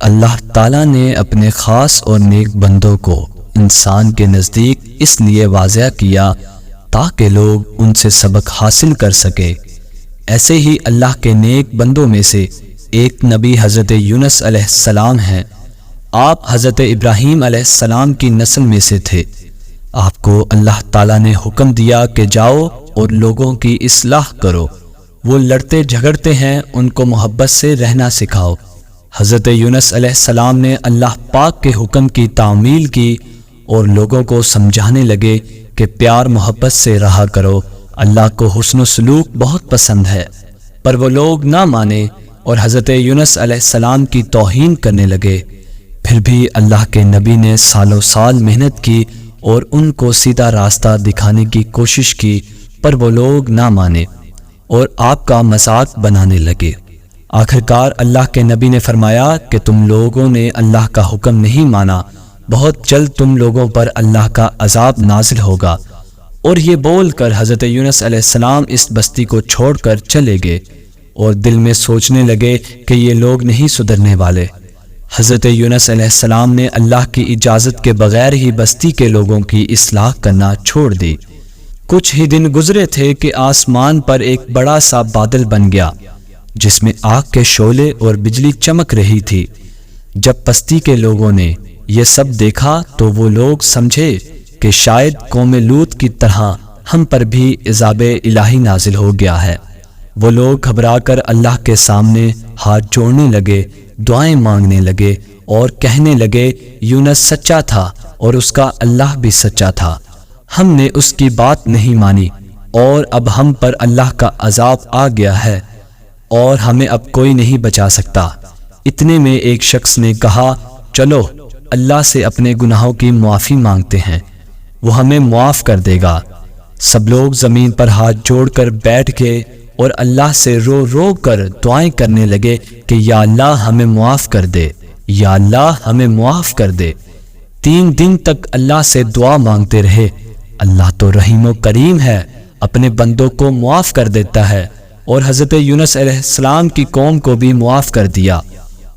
اللہ تعالیٰ نے اپنے خاص اور نیک بندوں کو انسان کے نزدیک اس لیے واضح کیا تاکہ لوگ ان سے سبق حاصل کر سکے۔ ایسے ہی اللہ کے نیک بندوں میں سے ایک نبی حضرت یونس علیہ السلام ہیں۔ آپ حضرت ابراہیم علیہ السلام کی نسل میں سے تھے۔ آپ کو اللہ تعالیٰ نے حکم دیا کہ جاؤ اور لوگوں کی اصلاح کرو، وہ لڑتے جھگڑتے ہیں، ان کو محبت سے رہنا سکھاؤ۔ حضرت یونس علیہ السلام نے اللہ پاک کے حکم کی تعمیل کی اور لوگوں کو سمجھانے لگے کہ پیار محبت سے رہا کرو، اللہ کو حسن و سلوک بہت پسند ہے۔ پر وہ لوگ نہ مانے اور حضرت یونس علیہ السلام کی توہین کرنے لگے۔ پھر بھی اللہ کے نبی نے سالوں سال محنت کی اور ان کو سیدھا راستہ دکھانے کی کوشش کی، پر وہ لوگ نہ مانے اور آپ کا مذاق بنانے لگے۔ آخرکار اللہ کے نبی نے فرمایا کہ تم لوگوں نے اللہ کا حکم نہیں مانا، بہت جلد تم لوگوں پر اللہ کا عذاب نازل ہوگا۔ اور یہ بول کر حضرت یونس علیہ السلام اس بستی کو چھوڑ کر چلے گئے اور دل میں سوچنے لگے کہ یہ لوگ نہیں سدھرنے والے۔ حضرت یونس علیہ السلام نے اللہ کی اجازت کے بغیر ہی بستی کے لوگوں کی اصلاح کرنا چھوڑ دی۔ کچھ ہی دن گزرے تھے کہ آسمان پر ایک بڑا سا بادل بن گیا جس میں آگ کے شعلے اور بجلی چمک رہی تھی۔ جب بستی کے لوگوں نے یہ سب دیکھا تو وہ لوگ سمجھے کہ شاید قوم لوط کی طرح ہم پر بھی عذاب الہی نازل ہو گیا ہے۔ وہ لوگ گھبرا کر اللہ کے سامنے ہاتھ جوڑنے لگے، دعائیں مانگنے لگے اور کہنے لگے یونس سچا تھا اور اس کا اللہ بھی سچا تھا، ہم نے اس کی بات نہیں مانی اور اب ہم پر اللہ کا عذاب آ گیا ہے اور ہمیں اب کوئی نہیں بچا سکتا۔ اتنے میں ایک شخص نے کہا چلو اللہ سے اپنے گناہوں کی معافی مانگتے ہیں، وہ ہمیں معاف کر دے گا۔ سب لوگ زمین پر ہاتھ جوڑ کر بیٹھ گئے اور اللہ سے رو رو کر دعائیں کرنے لگے کہ یا اللہ ہمیں معاف کر دے، یا اللہ ہمیں معاف کر دے۔ 3 دن تک اللہ سے دعا مانگتے رہے۔ اللہ تو رحیم و کریم ہے، اپنے بندوں کو معاف کر دیتا ہے، اور حضرت یونس علیہ السلام کی قوم کو بھی معاف کر دیا،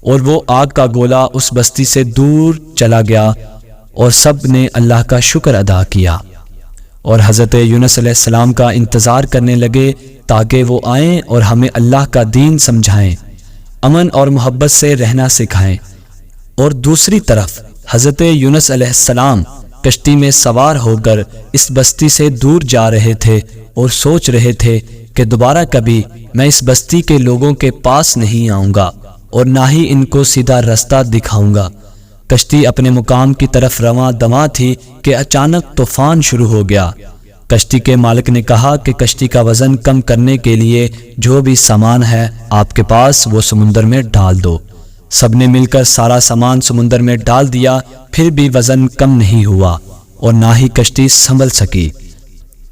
اور وہ آگ کا گولا اس بستی سے دور چلا گیا اور سب نے اللہ کا شکر ادا کیا اور حضرت یونس علیہ السلام کا انتظار کرنے لگے تاکہ وہ آئیں اور ہمیں اللہ کا دین سمجھائیں، امن اور محبت سے رہنا سکھائیں۔ اور دوسری طرف حضرت یونس علیہ السلام کشتی میں سوار ہو کر اس بستی سے دور جا رہے تھے اور سوچ رہے تھے کہ دوبارہ کبھی میں اس بستی کے لوگوں کے پاس نہیں آؤں گا اور نہ ہی ان کو سیدھا راستہ دکھاؤں گا۔ کشتی اپنے مقام کی طرف رواں دواں تھی کہ اچانک طوفان شروع ہو گیا۔ کشتی کے مالک نے کہا کہ کشتی کا وزن کم کرنے کے لیے جو بھی سامان ہے آپ کے پاس وہ سمندر میں ڈال دو۔ سب نے مل کر سارا سامان سمندر میں ڈال دیا، پھر بھی وزن کم نہیں ہوا اور نہ ہی کشتی سنبھل سکی۔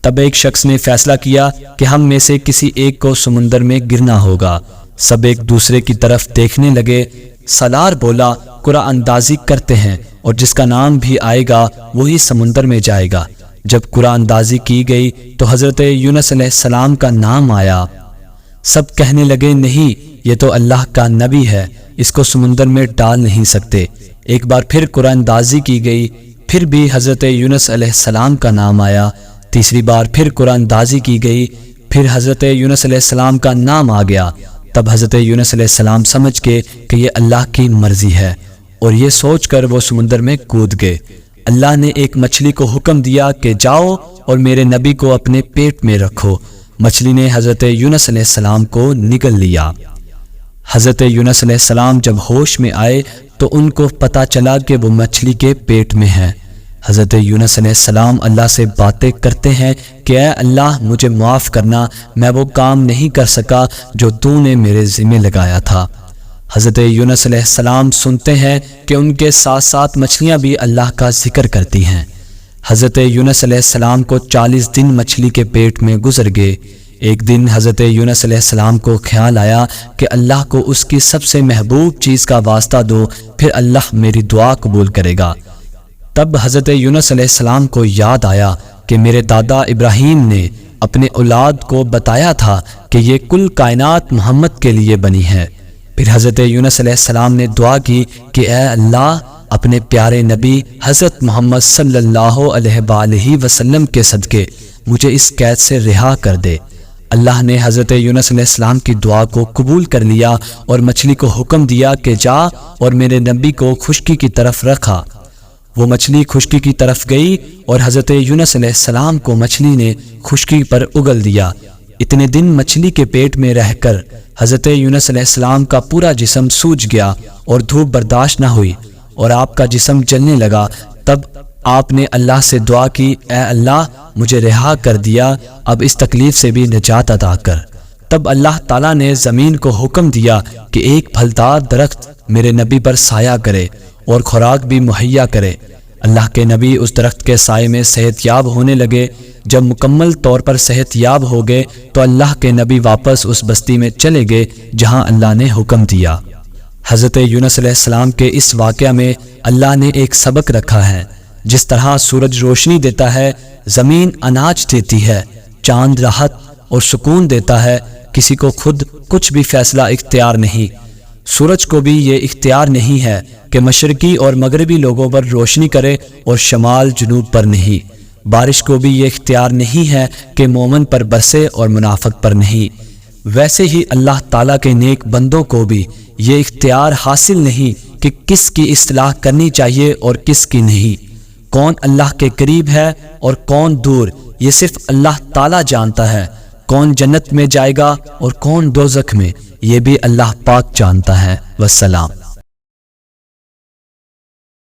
تب ایک شخص نے فیصلہ کیا کہ ہم میں سے کسی ایک کو سمندر میں گرنا ہوگا۔ سب ایک دوسرے کی طرف دیکھنے لگے۔ سالار بولا قرعہ اندازی کرتے ہیں اور جس کا نام بھی آئے گا وہی سمندر میں جائے گا۔ جب قرعہ اندازی کی گئی تو حضرت یونس علیہ السلام کا نام آیا۔ سب کہنے لگے نہیں، یہ تو اللہ کا نبی ہے، اس کو سمندر میں ڈال نہیں سکتے۔ ایک بار پھر قرعہ اندازی کی گئی، پھر بھی حضرت یونس علیہ السلام کا نام آیا۔ تیسری بار پھر قرعہ اندازی کی گئی، پھر حضرت یونس علیہ السلام کا نام آ گیا۔ تب حضرت یونس علیہ السلام سمجھ گئے کہ یہ اللہ کی مرضی ہے اور یہ سوچ کر وہ سمندر میں کود گئے۔ اللہ نے ایک مچھلی کو حکم دیا کہ جاؤ اور میرے نبی کو اپنے پیٹ میں رکھو۔ مچھلی نے حضرت یونس علیہ السلام کو نگل لیا۔ حضرت یونس علیہ السلام جب ہوش میں آئے تو ان کو پتہ چلا کہ وہ مچھلی کے پیٹ میں ہے۔ حضرت یونس علیہ السلام اللہ سے باتیں کرتے ہیں کہ اے اللہ مجھے معاف کرنا، میں وہ کام نہیں کر سکا جو تو نے میرے ذمہ لگایا تھا۔ حضرت یونس علیہ السلام سنتے ہیں کہ ان کے ساتھ ساتھ مچھلیاں بھی اللہ کا ذکر کرتی ہیں۔ حضرت یونس علیہ السلام کو 40 دن مچھلی کے پیٹ میں گزر گئے۔ ایک دن حضرت یونس علیہ السلام کو خیال آیا کہ اللہ کو اس کی سب سے محبوب چیز کا واسطہ دو، پھر اللہ میری دعا قبول کرے گا۔ تب حضرت یونس علیہ السلام کو یاد آیا کہ میرے دادا ابراہیم نے اپنے اولاد کو بتایا تھا کہ یہ کل کائنات محمد کے لیے بنی ہے۔ پھر حضرت یونس علیہ السلام نے دعا کی کہ اے اللہ اپنے پیارے نبی حضرت محمد صلی اللہ علیہ وآلہ وسلم کے صدقے مجھے اس قید سے رہا کر دے۔ اللہ نے حضرت یونس علیہ السلام کی دعا کو قبول کر لیا اور مچھلی کو حکم دیا کہ جا اور میرے نبی کو خشکی کی طرف رکھا۔ وہ مچھلی خشکی کی طرف گئی اور حضرت یونس علیہ السلام کو مچھلی نے خشکی پر اگل دیا۔ اتنے دن مچھلی کے پیٹ میں رہ کر حضرت یونس علیہ السلام کا پورا جسم سوج گیا اور دھوپ برداشت نہ ہوئی اور آپ کا جسم جلنے لگا۔ تب آپ نے اللہ سے دعا کی، اے اللہ مجھے رہا کر دیا، اب اس تکلیف سے بھی نجات عطا کر۔ تب اللہ تعالیٰ نے زمین کو حکم دیا کہ ایک پھلدار درخت میرے نبی پر سایہ کرے اور خوراک بھی مہیا کرے۔ اللہ کے نبی اس درخت کے سائے میں صحت یاب ہونے لگے۔ جب مکمل طور پر صحت یاب ہو گئے تو اللہ کے نبی واپس اس بستی میں چلے گئے جہاں اللہ نے حکم دیا۔ حضرت یونس علیہ السلام کے اس واقعہ میں اللہ نے ایک سبق رکھا ہے۔ جس طرح سورج روشنی دیتا ہے، زمین اناج دیتی ہے، چاند راحت اور سکون دیتا ہے، کسی کو خود کچھ بھی فیصلہ اختیار نہیں۔ سورج کو بھی یہ اختیار نہیں ہے کہ مشرقی اور مغربی لوگوں پر روشنی کرے اور شمال جنوب پر نہیں۔ بارش کو بھی یہ اختیار نہیں ہے کہ مومن پر برسے اور منافق پر نہیں۔ ویسے ہی اللہ تعالیٰ کے نیک بندوں کو بھی یہ اختیار حاصل نہیں کہ کس کی اصلاح کرنی چاہیے اور کس کی نہیں۔ کون اللہ کے قریب ہے اور کون دور، یہ صرف اللہ تعالیٰ جانتا ہے۔ کون جنت میں جائے گا اور کون دوزخ میں، یہ بھی اللہ پاک جانتا ہے۔ والسلام۔